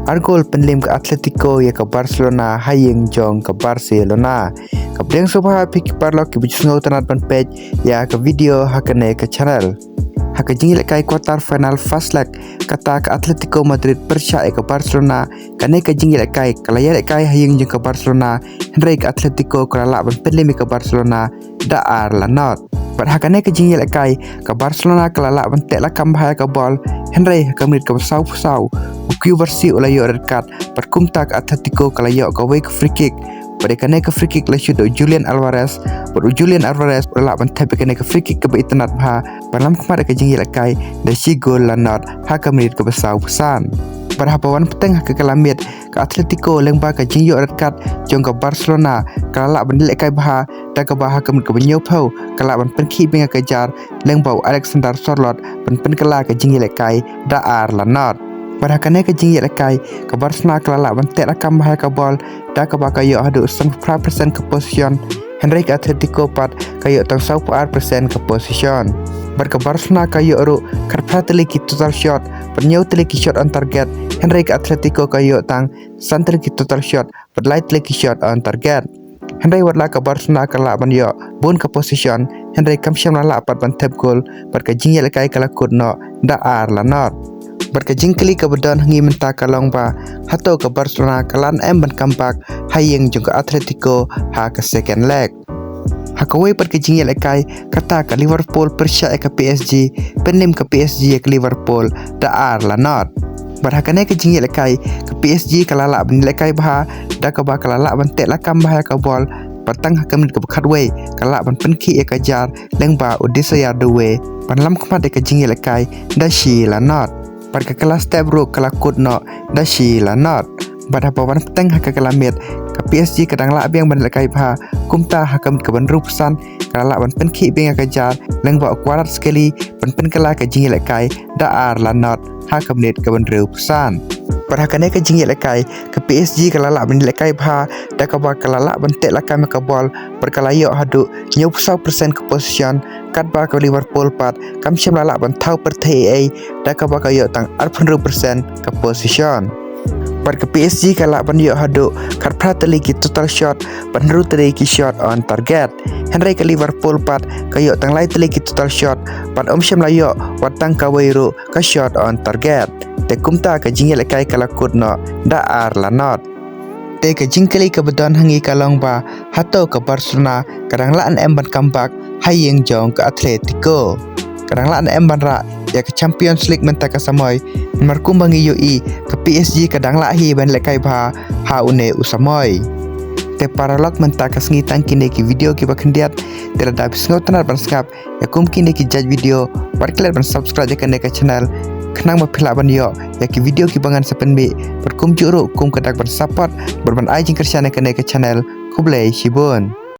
Argol penlim ke Atletico ya ke Barcelona hayeng jong ke Barcelona. Kemudian sobat pikir lo ke bisno tanat ban page ya ke video hakane ke channel. Hak jingil kai quarter final fast leg kata ke Atletico Madrid percaya ke Barcelona kane ke jingil kai kalayar kai hayeng jong ke Barcelona Henry ke Atletico kalala ban penlim ke Barcelona da ar la not. Berhakane ke jingil kai ke Barcelona kalala ban tek la kambah ke bol Henry kamit ke besau ukiu versi oleh red card perkumta ke Atletico kalayo ke way ke free kick berkane ke free kick la shoot Julian Alvarez oleh ban tep kane ke free kick ke itnat bha dalam kemar ke jingil kai da si gol la not ha kamit ke besau pesan berhapawan peteng ke kalamit ke Atletico lengba ke jingyo red card jong ke Barcelona kalala ban lek kai bha da ke bha kamit ke benyo phau kalala ban penki benga ke jar lengbau Alexander Sorloth ban penkala ke jingil kai da ar la not. Berhakane ke jingil kai ke Barcelona kalala ban tek rakam bahaya ke bol da ke baka yo hadu 5% ke position Henry ke Atletico pat kayo tang 10% ke position. Berke Barcelona kayo ru karprateli ki total shot penyau teli ki shot on target Henry ke Atletico kayo tang santer ki total shot berlai teli ki shot on target. Henry wadla ke Barcelona kala ban yo bun ke position Henry kam syam la pat ban tep gol berke jingil kai kala kudno da ar la not. Berke jingkeli ke bedon ngi menta kalong ba hato ke Barcelona kalan ban kampak hayeng jong ke Atletico ha ke second leg. Hakawai berke jingil kai kata ke Liverpool percaya ke PSG penlim ke PSG ke Liverpool da ar la not. Berhakane ke jingil kai ke PSG kalala benilai kai bah da ke bah kalala ban tek lakam bah ke bol patang hakamit ke bekatway kalala ban penki ke jar lengba udisaya duwe panlam kemat ke jingil kai da si la not. Pada kelas step bro kala kudno da si la not. Pada pawan peteng hak kelamit ke PSG kadang la biang ban lekai bha kumta hakam ke ban rupusan kala ban penki biang ke jar lengba kuarat sekali ban penkala ke jingil kai da ar la not hakam net ke ban rupusan. Perhakane ke jingil kai ke PSG kala ban lekai bha da ka ba kala ban tek la kam ke bol berkalayo hadu 90% ke position kat ba ke Liverpool pat kam syam la ban thau per thai da ka ba kayo tang 80% ke position. Pada ke PSG kala ban yo hadu kat prateli ki total shot ban ru teli ki shot on target Henry ke Liverpool pat kayo tang lai teli ki total shot pan syam la yo watang ka wairu ka shot on target te kumta ke jingil kai kala kudno da ar la not. Te ke jingkeli ke bedon hangi kalong ba hato ke Barcelona kadang laan ban comeback hayeng jong ke Atletico kadang laan ban ra ya ke Champions League menta ke samoy markum bangi UI ke PSG kadang la hi ban lekai ba ha une usamoy te paralog menta ke sengi tangkine ki video ki bakhendiat tela da bisngotanar ban skap ya kum kine ki judge video barkler ban subscribe ke ne ke channel kenang mapila ban yo ya ki video ki bangan sepenbe berkum juru kum kedak ban support berban ai jing kersyane ke ne ke channel kublai shibun.